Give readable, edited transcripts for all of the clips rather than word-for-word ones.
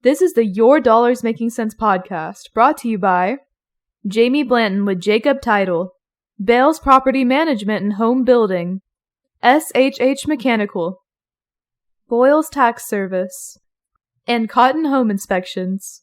This is the Your Dollars Making Sense podcast, brought to you by Jamie Blanton with Jacob Title, Bales Property Management and Home Building, SHH Mechanical, Boyles Tax Service, and Cotton Home Inspections.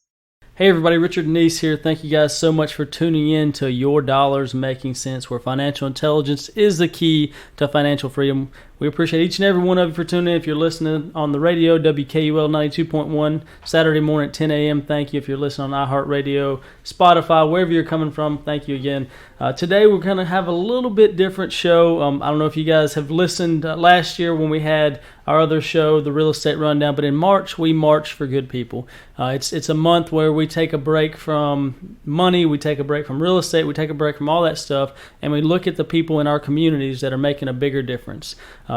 Hey everybody, Richard and Neese here. Thank you guys so much for tuning in to Your Dollars Making Sense, where financial intelligence is the key to financial freedom. We appreciate each and every one of you for tuning in. If you're listening on the radio, WKUL 92.1, Saturday morning at 10 a.m., thank you. If you're listening on iHeartRadio, Spotify, wherever you're coming from, thank you again. Today we're going to have a little bit different show. I don't know if you guys have listened last year when we had our other show, The Real Estate Rundown, but in March, we march for good people. It's a month where we take a break from money, we take a break from real estate, we take a break from all that stuff, and we look at the people in our communities that are making a bigger difference.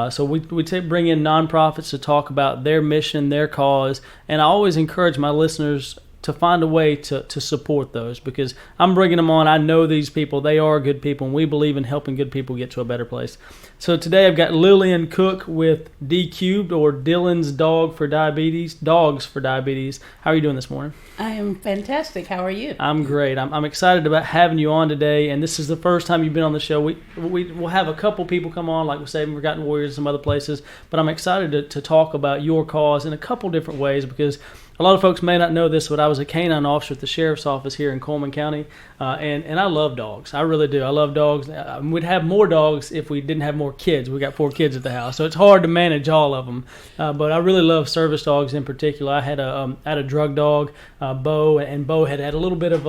So we bring in nonprofits to talk about their mission, their cause, and I always encourage my listeners to find a way to support those, because I'm bringing them on. I know these people. They are good people, and we believe in helping good people get to a better place. So today I've got Lillian Cook with D-Cubed, or Dillons Dogs for Diabetes. How are you doing this morning? I am fantastic. How are you? I'm great. I'm excited about having you on today, and this is the first time you've been on the show. We'll have a couple people come on, like we say, Forgotten Warriors and some other places, but I'm excited to talk about your cause in a couple different ways, because a lot of folks may not know this, but I was a canine officer at the sheriff's office here in Coleman County, and I love dogs. I really do. I love dogs. We'd have more dogs if we didn't have more kids. We got 4 kids at the house, so it's hard to manage all of them. But I really love service dogs in particular. I had a drug dog, Bo, and Bo had a little bit of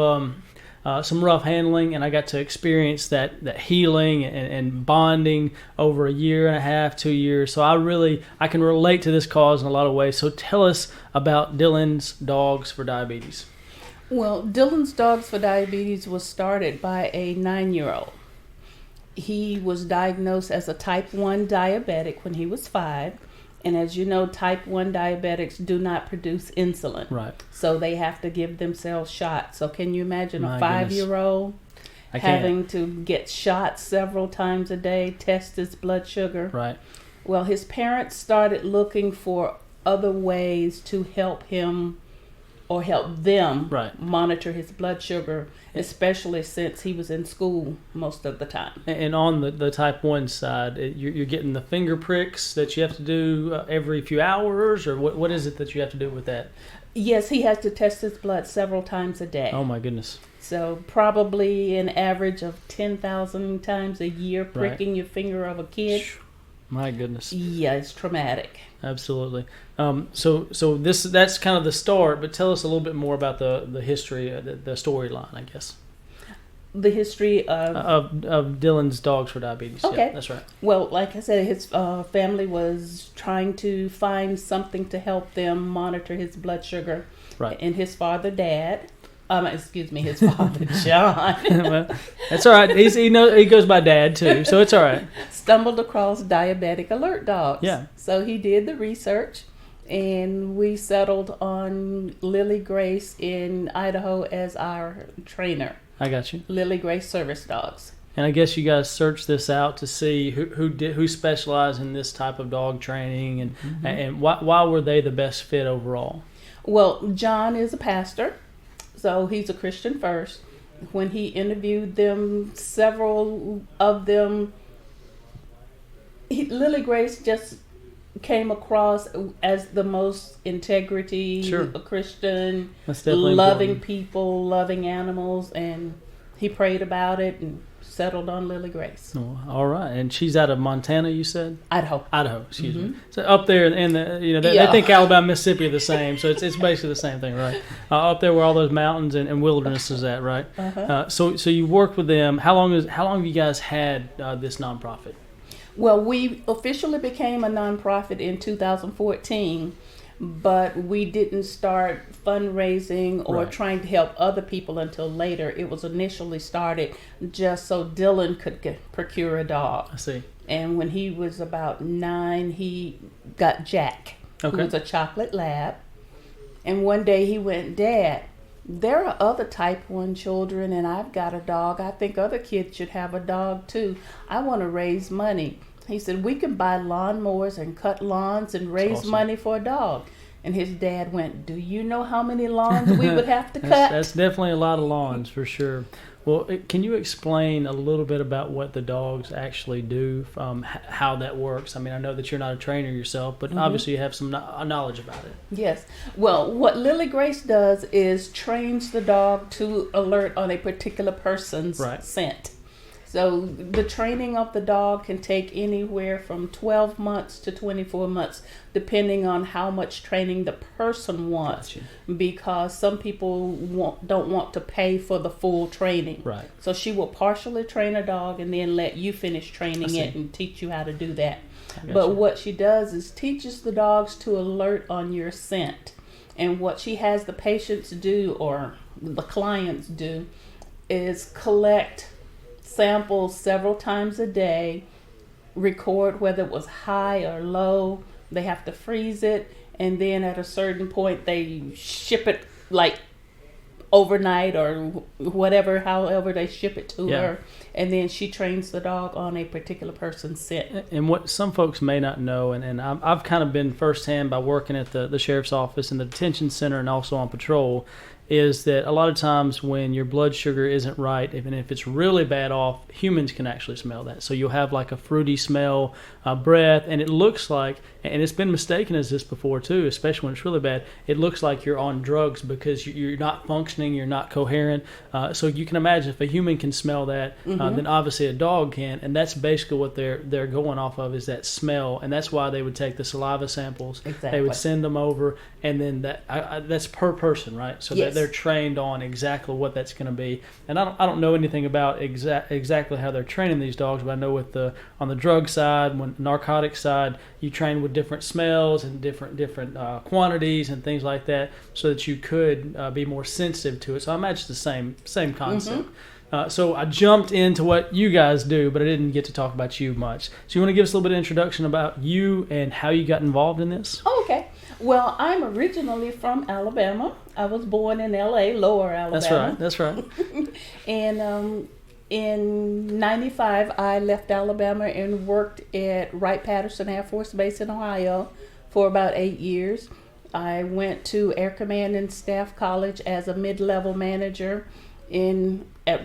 some rough handling, and I got to experience that healing and bonding over a year and a half, 2 years. So I can relate to this cause in a lot of ways. So tell us about Dillons Dogs for Diabetes. Well, Dillons Dogs for Diabetes was started by a 9-year-old. He was diagnosed as a type 1 diabetic when he was 5. And as you know, type 1 diabetics do not produce insulin. Right. So they have to give themselves shots. So can you imagine My a 5-year-old having to get shots several times a day, test his blood sugar? Right. Well, his parents started looking for other ways to help him or help them monitor his blood sugar, especially since he was in school most of the time. And on the type 1 side, you're getting the finger pricks that you have to do every few hours, or what is it that you have to do with that? Yes, he has to test his blood several times a day. Oh, my goodness. So probably an average of 10,000 times a year pricking your finger of a kid. My goodness. Yeah, it's traumatic. Absolutely. So that's kind of the start, but tell us a little bit more about the history, the storyline, I guess. The history of Dillons Dogs for Diabetes. Okay. Yeah, that's right. Well, like I said, his family was trying to find something to help them monitor his blood sugar. Right. And his father, his father, John. Well, that's all right. He goes by Dad too, so it's all right. Stumbled across diabetic alert dogs. Yeah. So he did the research, and we settled on Lily Grace in Idaho as our trainer. I got you. Lily Grace Service Dogs. And I guess you guys searched this out to see who specialized in this type of dog training, and why were they the best fit overall? Well, John is a pastor, so he's a Christian first. When he interviewed them, several of them, Lily Grace just came across as the most integrity, a Christian, loving important. People, loving animals, and he prayed about it and settled on Lily Grace. Oh, all right, and she's out of Montana, you said? Idaho, excuse me. So up there in the, they think Alabama, Mississippi are the same, so it's basically the same thing, right? Up there where all those mountains and wilderness is at, right? So you worked with them. How long have you guys had this nonprofit? Well, we officially became a nonprofit in 2014, but we didn't start fundraising or trying to help other people until later. It was initially started just so Dylan could procure a dog. I see. And when he was about 9, he got Jack, who was a chocolate lab. And one day he went, "Dad, there are other type 1 children, and I've got a dog. I think other kids should have a dog too. I want to raise money." He said, "We can buy lawnmowers and cut lawns and raise money for a dog." And his dad went, "Do you know how many lawns we would have to cut?" That's definitely a lot of lawns for sure. Well, can you explain a little bit about what the dogs actually do, how that works? I mean, I know that you're not a trainer yourself, but obviously you have some knowledge about it. Yes. Well, what Lily Grace does is trains the dog to alert on a particular person's scent. So the training of the dog can take anywhere from 12 months to 24 months, depending on how much training the person wants. Gotcha. Because some people don't want to pay for the full training. Right. So she will partially train a dog and then let you finish training it and teach you how to do that. But what she does is teaches the dogs to alert on your scent. And what she has the patients do, or the clients do, is collect samples several times a day, record whether it was high or low. They have to freeze it, and then at a certain point they ship it like overnight or whatever, however they ship it to her, and then she trains the dog on a particular person's scent. And what some folks may not know, and I've kind of been firsthand by working at the sheriff's office and the detention center and also on patrol, is that a lot of times when your blood sugar isn't right, even if it's really bad off, humans can actually smell that. So you'll have like a fruity smell, breath, and it looks like, and it's been mistaken as this before too, especially when it's really bad, it looks like you're on drugs because you're not functioning, you're not coherent. So you can imagine if a human can smell that, then obviously a dog can, and that's basically what they're going off of, is that smell, and that's why they would take the saliva samples. Exactly. They would send them over, and then that's per person, right? So yes. They're trained on exactly what that's going to be. And I don't know anything about exactly how they're training these dogs, but I know on the drug side, when narcotic side, you train with different smells and different quantities and things like that, so that you could be more sensitive to it. So I imagine it's the same concept. So I jumped into what you guys do, but I didn't get to talk about you much. So you want to give us a little bit of introduction about you and how you got involved in this? Oh, okay. Well, I'm originally from Alabama. I was born in L.A., Lower Alabama. That's right. And in 95, I left Alabama and worked at Wright-Patterson Air Force Base in Ohio for about 8 years. I went to Air Command and Staff College as a mid-level manager at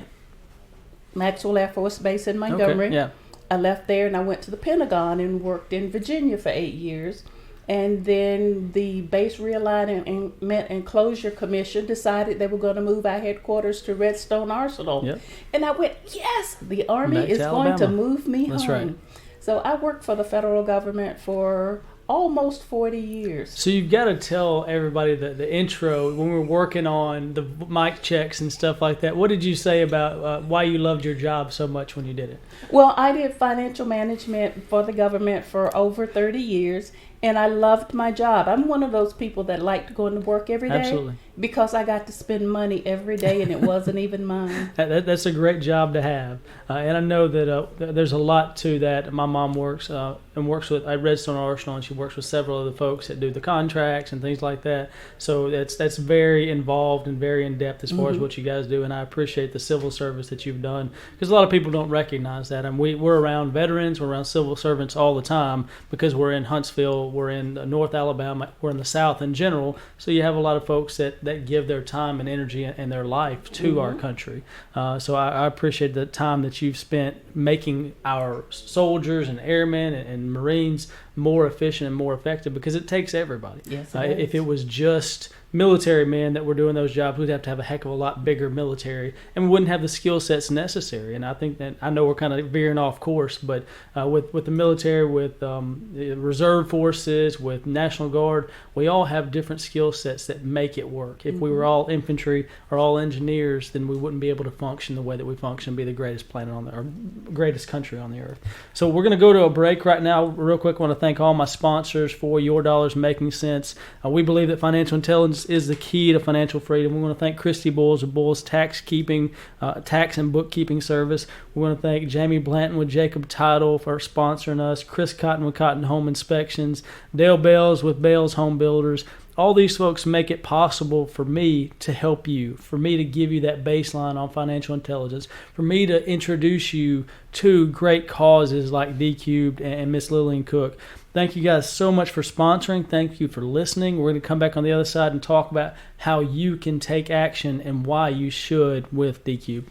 Maxwell Air Force Base in Montgomery. Okay, yeah. I left there and I went to the Pentagon and worked in Virginia for 8 years. And then the Base Realignment and Closure Commission decided they were going to move our headquarters to Redstone Arsenal. Yep. And I went, yes, the Army Back is to going to Alabama. move me That's home. right. So I worked for the federal government for almost 40 years. So you've got to tell everybody the intro, when we were working on the mic checks and stuff like that. What did you say about why you loved your job so much when you did it? Well, I did financial management for the government for over 30 years, and I loved my job. I'm one of those people that like to go into work every day. Absolutely. Because I got to spend money every day, and it wasn't even mine. That's a great job to have. And I know that there's a lot to that. My mom works at Redstone Arsenal, and she works with several other folks that do the contracts and things like that. So that's very involved and very in-depth as far as what you guys do, and I appreciate the civil service that you've done, because a lot of people don't recognize that. And we're around veterans, we're around civil servants all the time, because we're in Huntsville, we're in North Alabama, we're in the South in general, so you have a lot of folks that give their time and energy and their life to our country. So I appreciate the time that you've spent making our soldiers and airmen and Marines more efficient and more effective, because it takes everybody. Yes, if it was just military men that were doing those jobs, we'd have to have a heck of a lot bigger military, and we wouldn't have the skill sets necessary. And I think that, I know we're kind of veering off course, but with the military, with the reserve forces, with National Guard, we all have different skill sets that make it work. If we were all infantry or all engineers, then we wouldn't be able to function the way that we function and be the greatest planet on the or greatest country on the earth. So we're going to go to a break right now. Real quick, I want to thank all my sponsors for Your Dollars Making Sense. We believe that financial intelligence is the key to financial freedom. We want to thank Christy Bowles of Bowles Tax and Bookkeeping Service. We want to thank Jamie Blanton with Jacob Title for sponsoring us, Chris Cotton with Cotton Home Inspections, Dale Bales with Bales Home Builders. All these folks make it possible for me to help you, for me to give you that baseline on financial intelligence, for me to introduce you to great causes like D-Cubed and Miss Lillian Cook. Thank you guys so much for sponsoring. Thank you for listening. We're going to come back on the other side and talk about how you can take action and why you should with D-Cube.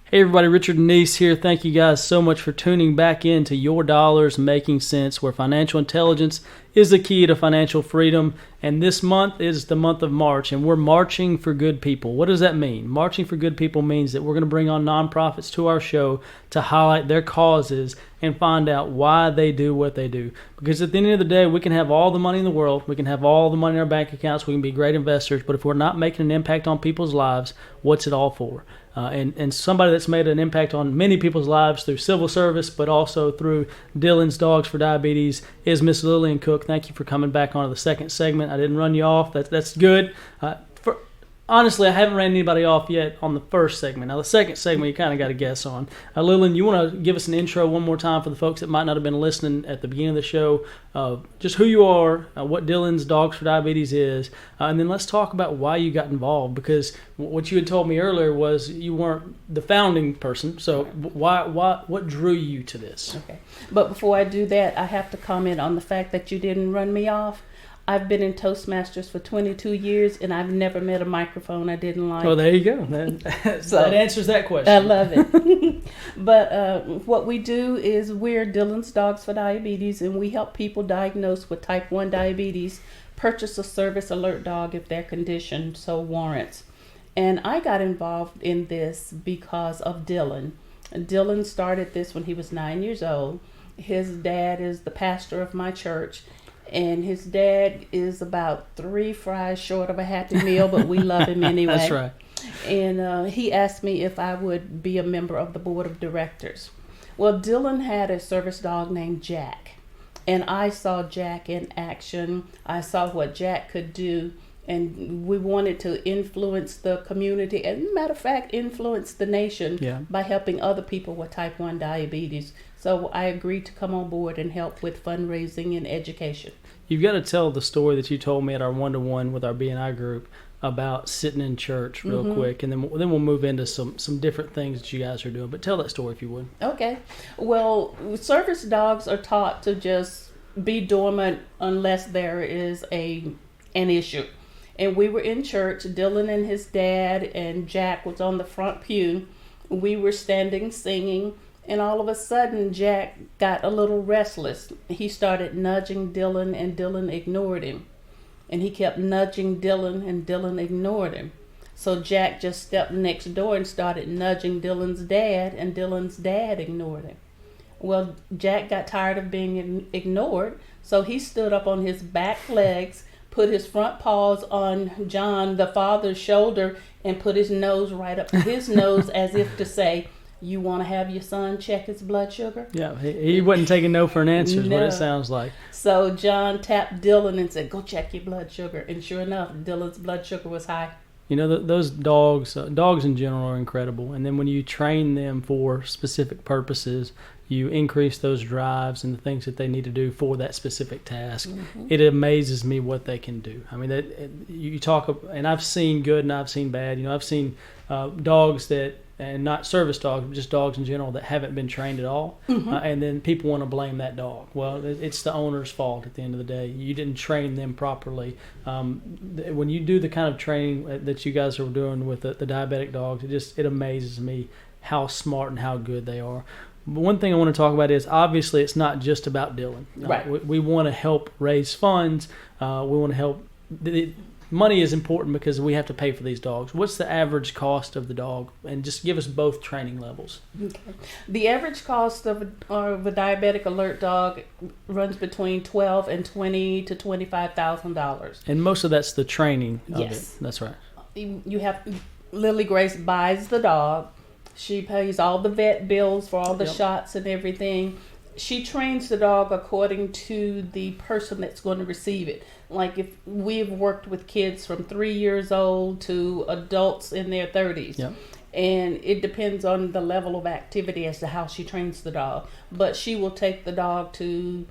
Hey everybody, Richard and Nice here. Thank you guys so much for tuning back in to Your Dollars Making Sense, where financial intelligence is the key to financial freedom. And this month is the month of March, and we're marching for good people. What does that mean? Marching for good people means that we're going to bring on nonprofits to our show to highlight their causes and find out why they do what they do. Because at the end of the day, we can have all the money in the world, we can have all the money in our bank accounts, we can be great investors, but if we're not making an impact on people's lives, what's it all for? And somebody that's made an impact on many people's lives through civil service, but also through Dillons Dogs for Diabetes, is Miss Lillian Cook. Thank you for coming back onto the second segment. I didn't run you off. That's good. Honestly, I haven't ran anybody off yet on the first segment. Now, the second segment, you kind of got to guess on. Lillian, you want to give us an intro one more time for the folks that might not have been listening at the beginning of the show, just who you are, what Dillons Dogs for Diabetes is, and then let's talk about why you got involved, because what you had told me earlier was you weren't the founding person, so what drew you to this? Okay. But before I do that, I have to comment on the fact that you didn't run me off. I've been in Toastmasters for 22 years, and I've never met a microphone I didn't like. Well, there you go. That answers that question. I love it. But what we do is we're Dillons Dogs for Diabetes, and we help people diagnosed with type 1 diabetes purchase a service alert dog if their condition so warrants. And I got involved in this because of Dillon. Dillon started this when he was 9 years old. His dad is the pastor of my church. And his dad is about 3 fries short of a Happy Meal, but we love him anyway. That's right. And he asked me if I would be a member of the board of directors. Well, Dillon had a service dog named Jack. And I saw Jack in action. I saw what Jack could do. And we wanted to influence the community, and matter of fact, influence the nation by helping other people with type 1 diabetes. So I agreed to come on board and help with fundraising and education. You've got to tell the story that you told me at our one-to-one with our BNI group about sitting in church real quick, and then we'll move into some different things that you guys are doing. But tell that story if you would. Okay. Well, service dogs are taught to just be dormant unless there is an issue. And we were in church. Dillon and his dad and Jack was on the front pew. We were standing singing. And all of a sudden, Jack got a little restless. He started nudging Dillon, and Dillon ignored him. And he kept nudging Dillon, and Dillon ignored him. So Jack just stepped next door and started nudging Dillon's dad, and Dillon's dad ignored him. Well, Jack got tired of being ignored, so he stood up on his back legs, put his front paws on John, the father's shoulder, and put his nose right up to his nose as if to say, "You want to have your son check his blood sugar?" Yeah, he wasn't taking no for an answer is what it sounds like. So John tapped Dillon and said, "Go check your blood sugar." And sure enough, Dillon's blood sugar was high. You know, those dogs in general are incredible. And then when you train them for specific purposes, you increase those drives and the things that they need to do for that specific task. It amazes me what they can do. I mean, you talk, and I've seen good and I've seen bad. You know, I've seen dogs that, and not service dogs, but just dogs in general that haven't been trained at all. And then people want to blame that dog. Well, it's the owner's fault at the end of the day. You didn't train them properly. When you do the kind of training that you guys are doing with the diabetic dogs, it amazes me how smart and how good they are. But one thing I want to talk about is, obviously, it's not just about Dillon. Right. We want to help raise funds. We want to help. Money is important because we have to pay for these dogs. What's the average cost of the dog? And just give us both training levels. Okay. The average cost of a diabetic alert dog runs between $12,000 and $20,000 to $25,000. And most of that's the training of Yes. it. That's right. You have Lily Grace buys the dog. She pays all the vet bills for all the shots and everything. She trains the dog according to the person that's going to receive it. Like, if we've worked with kids from 3 years old to adults in their 30s. Yep. And it depends on the level of activity as to how she trains the dog. But she will take the dog to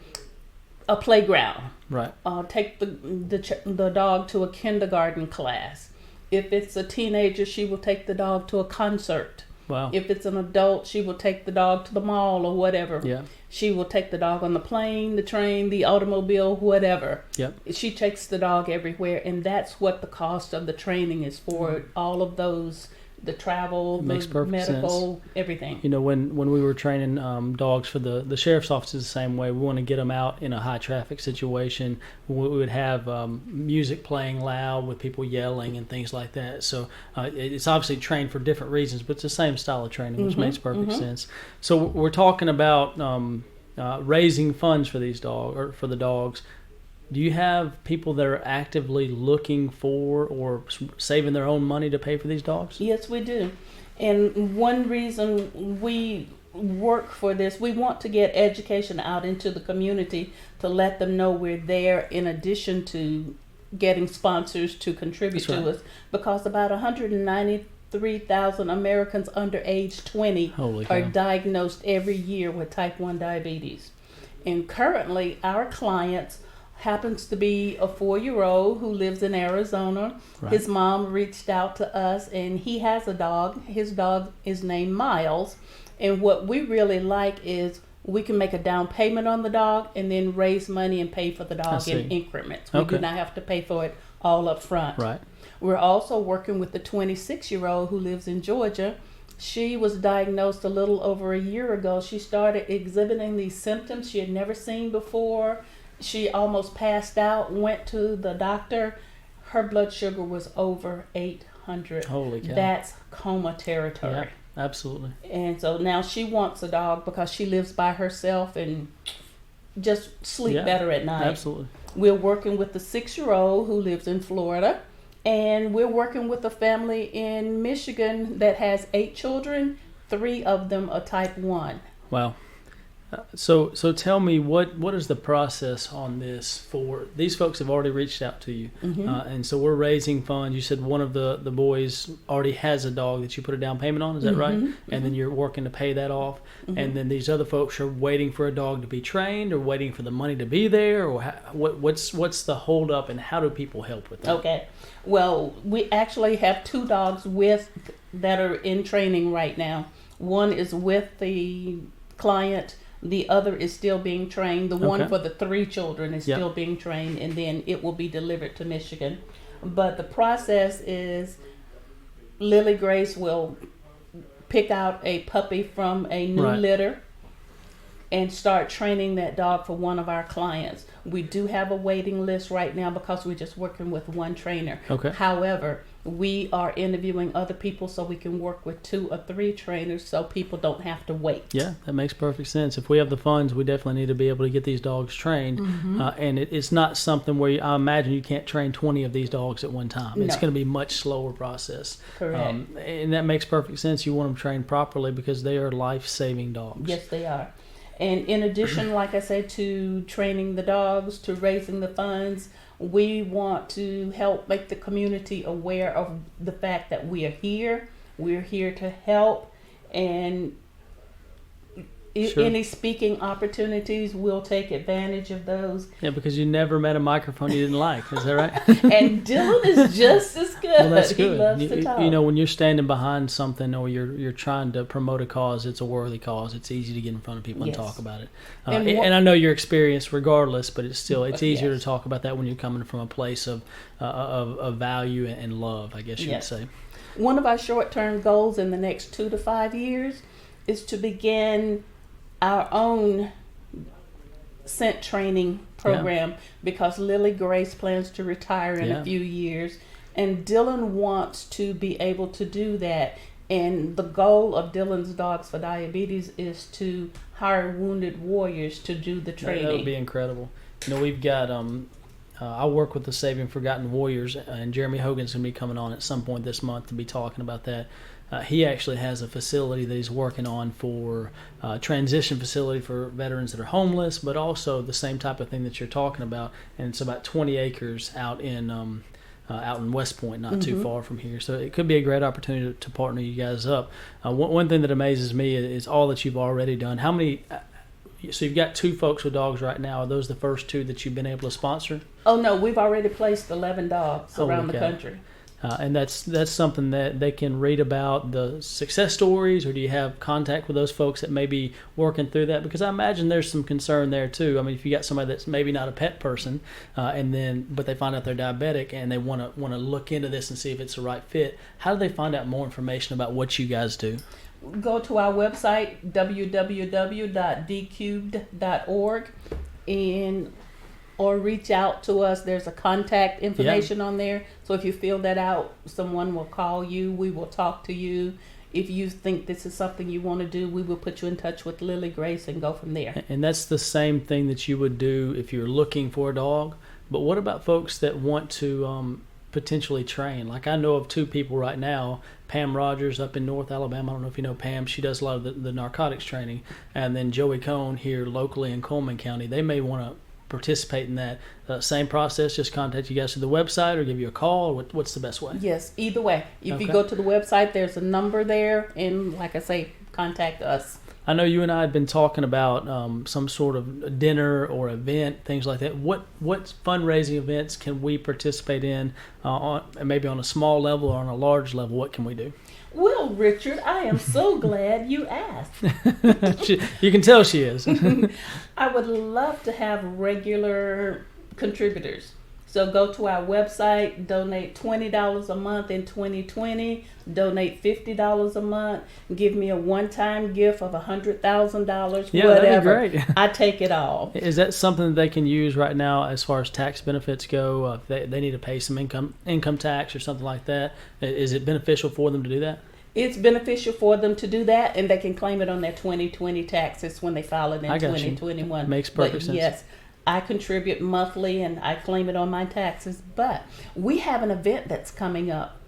a playground. Right. Take the dog to a kindergarten class. If it's a teenager, she will take the dog to a concert. Wow. If it's an adult, she will take the dog to the mall or whatever. Yeah. She will take the dog on the plane, the train, the automobile, whatever. Yep. She takes the dog everywhere, and that's what the cost of the training is for. All of those, the travel, Makes the perfect medical, everything. You know, when we were training dogs for the sheriff's office is the same way. We want to get them out in a high traffic situation. We would have music playing loud with people yelling and things like that. So it's obviously trained for different reasons, but it's the same style of training, which makes perfect sense. So we're talking about raising funds for these dogs or for the dogs. Do you have people that are actively looking for or saving their own money to pay for these dogs? Yes, we do. And one reason we work for this, we want to get education out into the community to let them know we're there in addition to getting sponsors to contribute to us, because about 193,000 Americans under age 20 are diagnosed every year with type 1 diabetes. And currently our clients happens to be a 4-year-old who lives in Arizona. Right. His mom reached out to us, and he has a dog. His dog is named Miles. And what we really like is we can make a down payment on the dog and then raise money and pay for the dog in increments. We do not have to pay for it all up front. Right. We're also working with the 26-year-old who lives in Georgia. She was diagnosed a little over a year ago. She started exhibiting these symptoms she had never seen before. She almost passed out, went to the doctor. Her blood sugar was over 800. Holy cow. That's coma territory. Yeah, absolutely. And so now she wants a dog because she lives by herself and just sleep better at night. Absolutely. We're working with the 6-year-old who lives in Florida. And we're working with a family in Michigan that has 8 children. 3 of them are type 1. Wow. So tell me, what is the process on this for these folks have already reached out to you, and so we're raising funds. You said one of the boys already has a dog that you put a down payment on, is that right? And then you're working to pay that off, and then these other folks are waiting for a dog to be trained or waiting for the money to be there, or what's the hold up, and how do people help with that? Okay, well, we actually have 2 dogs that are in training right now. One is with the client. The other is still being trained. The one for the 3 children is still being trained, and then it will be delivered to Michigan. But the process is Lily Grace will pick out a puppy from a new litter and start training that dog for one of our clients. We do have a waiting list right now because we're just working with one trainer. Okay. However, we are interviewing other people so we can work with 2 or 3 trainers so people don't have to wait. Yeah, that makes perfect sense. If we have the funds, we definitely need to be able to get these dogs trained. And it's not something where I imagine you can't train 20 of these dogs at one time. It's going to be a much slower process. Correct. And that makes perfect sense. You want them trained properly because they are life-saving dogs. Yes, they are. And in addition, like I said, to training the dogs, to raising the funds, we want to help make the community aware of the fact that we are here. We're here to help, and any speaking opportunities, we'll take advantage of those. Yeah, because you never met a microphone you didn't like. Is that right? And Dillon is just as good. Well, that's good. He loves to talk. You know, when you're standing behind something or you're trying to promote a cause, it's a worthy cause. It's easy to get in front of people and talk about it. And I know you're experienced regardless, but it's easier to talk about that when you're coming from a place of value and love, I guess you would say. One of our short-term goals in the next 2 to 5 years is to begin our own scent training program because Lily Grace plans to retire in a few years, and Dillon wants to be able to do that. And the goal of Dillon's Dogs for Diabetes is to hire wounded warriors to do the training. That would be incredible. You know, we've got I work with the Saving Forgotten Warriors, and Jeremy Hogan's going to be coming on at some point this month to be talking about that. He actually has a facility that he's working on for transition facility for veterans that are homeless, but also the same type of thing that you're talking about. And it's about 20 acres out in West Point, not too far from here. So it could be a great opportunity to partner you guys up. One thing that amazes me is all that you've already done. How many? So you've got 2 folks with dogs right now. Are those the first 2 that you've been able to sponsor? Oh no, we've already placed 11 dogs around the country. And that's something that they can read about, the success stories, or do you have contact with those folks that may be working through that? Because I imagine there's some concern there too. I mean, if you got somebody that's maybe not a pet person, but they find out they're diabetic and they want to look into this and see if it's the right fit, how do they find out more information about what you guys do? Go to our website, www.dcubed.org, or reach out to us. There's a contact information on there. So if you fill that out, someone will call you. We will talk to you. If you think this is something you want to do, we will put you in touch with Lily Grace and go from there. And that's the same thing that you would do if you're looking for a dog. But what about folks that want to potentially train? Like, I know of two people right now, Pam Rogers up in North Alabama. I don't know if you know Pam. She does a lot of the narcotics training. And then Joey Cohn here locally in Coleman County. They may want to participate in that same process. Just contact you guys through the website or give you a call. What's the best way? Yes, either way. If you go to the website, there's a number there, and like I say, contact us. I know you and I had been talking about some sort of dinner or event, things like that. What fundraising events can we participate in, maybe on a small level or on a large level? What can we do? Well, Richard, I am so glad you asked. You can tell she is. I would love to have regular contributors. So go to our website, donate $20 a month in 2020, donate $50 a month, give me a one-time gift of $100,000, yeah, whatever. That'd be great. I take it all. Is that something that they can use right now as far as tax benefits go? If they need to pay some income tax or something like that, is it beneficial for them to do that? It's beneficial for them to do that, and they can claim it on their 2020 taxes when they file it in 2021. Makes perfect sense. Yes, I contribute monthly and I claim it on my taxes. But we have an event that's coming up.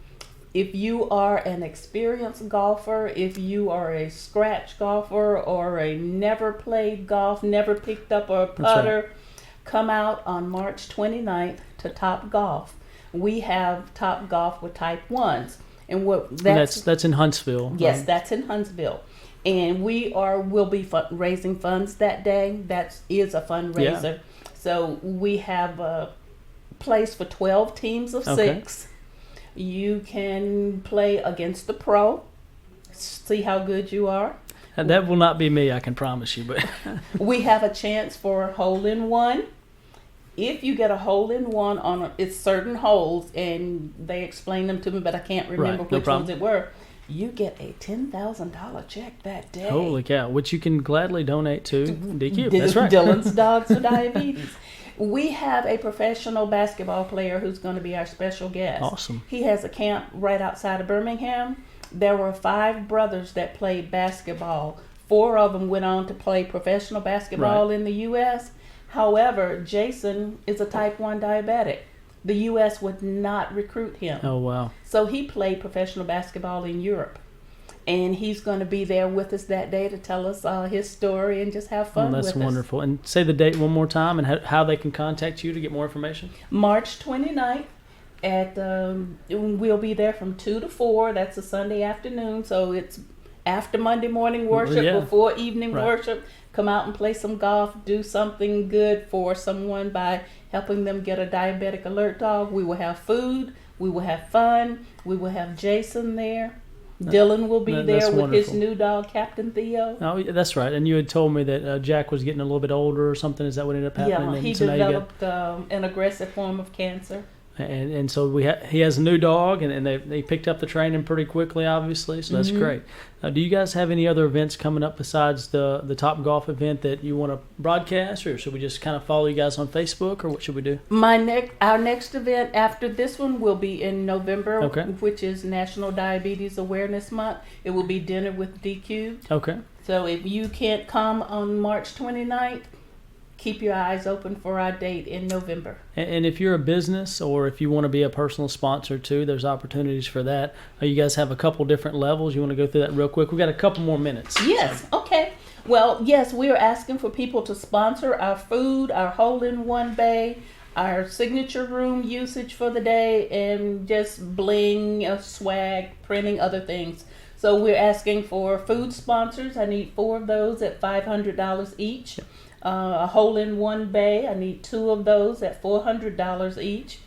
If you are an experienced golfer, if you are a scratch golfer or a never played golf, never picked up a putter, come out on March 29th to Top Golf. We have Top Golf with Type 1s. And that's in Huntsville. Yes, that's in Huntsville. And we'll be raising funds that day. That is a fundraiser. Yeah. So we have a place for 12 teams of 6. You can play against the pro, see how good you are. And that will not be me, I can promise you. But we have a chance for a hole-in-one. If you get a hole-in-one on it's certain holes, and they explained them to me, but I can't remember which ones it were, you get a $10,000 check that day. Holy cow, which you can gladly donate to DQ. That's right. Dillons Dogs for Diabetes. We have a professional basketball player who's going to be our special guest. Awesome. He has a camp right outside of Birmingham. There were 5 brothers that played basketball. 4 of them went on to play professional basketball in the U.S., However, Jason is a type 1 diabetic. The U.S. would not recruit him. Oh, wow. So he played professional basketball in Europe. And he's going to be there with us that day to tell us his story and just have fun with us. That's wonderful. And say the date one more time and how they can contact you to get more information. March 29th. We'll be there from 2 to 4. That's a Sunday afternoon. So it's after Monday morning worship, before evening worship. Come out and play some golf, do something good for someone by helping them get a diabetic alert dog. We will have food. We will have fun. We will have Jason there. Dylan will be there with his new dog, Captain Theo. Oh, that's right. And you had told me that Jack was getting a little bit older or something. Is that what ended up happening? Yeah, he developed an aggressive form of cancer. And so he has a new dog, and they picked up the training pretty quickly, obviously, so that's great. Do you guys have any other events coming up besides the Top Golf event that you want to broadcast, or should we just kind of follow you guys on Facebook, or what should we do? Our next event after this one will be in November, which is National Diabetes Awareness Month. It will be Dinner with DQ. Okay. So if you can't come on March 29th, keep your eyes open for our date in November. And if you're a business or if you want to be a personal sponsor too, there's opportunities for that. You guys have a couple different levels. You want to go through that real quick? We've got a couple more minutes. Yes. Okay. Well, yes, we are asking for people to sponsor our food, our hole-in-one bay, our signature room usage for the day, and just bling, swag, printing, other things. So we're asking for food sponsors. I need 4 of those at $500 each. A hole-in-one bay, I need 2 of those at $400 each.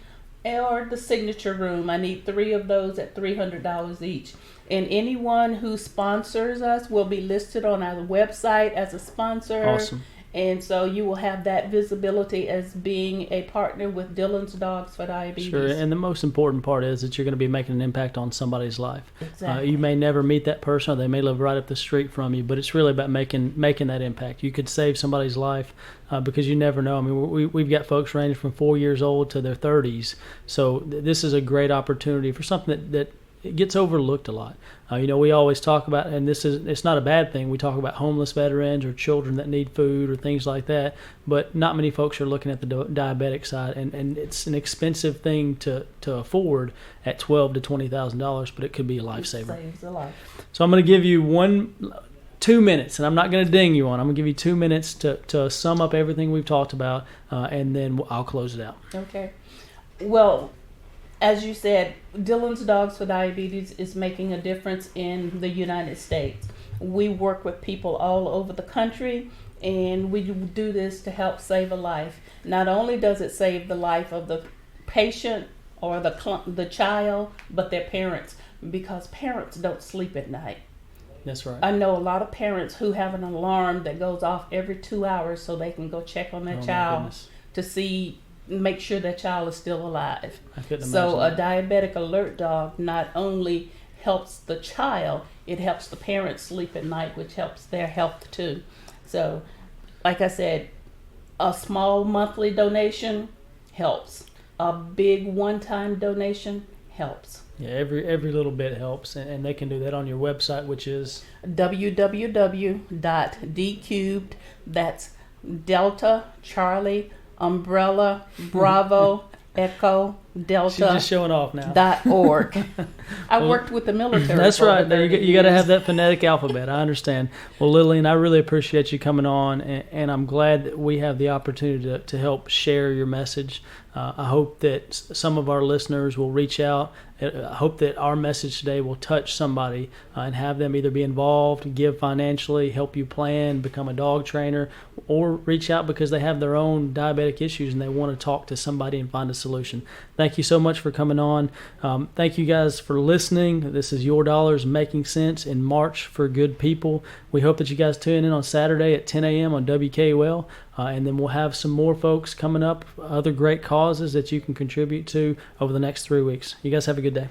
or the signature room. I need 3 of those at $300 each. And anyone who sponsors us will be listed on our website as a sponsor. Awesome. And so you will have that visibility as being a partner with Dillons Dogs for Diabetes. Sure, and the most important part is that you're going to be making an impact on somebody's life. Exactly. You may never meet that person, or they may live right up the street from you, but it's really about making that impact. You could save somebody's life because you never know. I mean, we've got folks ranging from 4 years old to their 30s, so this is a great opportunity for something that it gets overlooked a lot. We always talk about, and it's not a bad thing, we talk about homeless veterans or children that need food or things like that, but not many folks are looking at the diabetic side, and it's an expensive thing to afford at $12,000 to $20,000, but it could be a lifesaver. It saves a life. So I'm going to give you 2 minutes, and I'm not going to ding you on. I'm going to give you 2 minutes to sum up everything we've talked about, and then I'll close it out. Okay. Well, as you said, Dillons Dogs for Diabetes is making a difference in the United States. We work with people all over the country, and we do this to help save a life. Not only does it save the life of the patient or the child, but their parents, because parents don't sleep at night. That's right. I know a lot of parents who have an alarm that goes off every 2 hours so they can go check on their child to make sure that child is still alive. I couldn't So imagine a diabetic alert dog not only helps the child, it helps the parents sleep at night, which helps their health too. So, like I said, a small monthly donation helps. A big one-time donation helps. Yeah, every little bit helps, and they can do that on your website, which is www.dcubed. That's Delta Charlie Umbrella Bravo Echo Delta. She's just showing off now. .org. I worked with the military. That's right. You got to have that phonetic alphabet. I understand. Well, Lillian, I really appreciate you coming on, and I'm glad that we have the opportunity to help share your message. I hope that some of our listeners will reach out. I hope that our message today will touch somebody and have them either be involved, give financially, help you plan, become a dog trainer, or reach out because they have their own diabetic issues and they want to talk to somebody and find a solution. Thank you so much for coming on. Thank you guys for listening. This is Your Dollars Making Sense in March for Good People. We hope that you guys tune in on Saturday at 10 a.m. on WKUL. And then we'll have some more folks coming up, other great causes that you can contribute to over the next 3 weeks. You guys have a good day.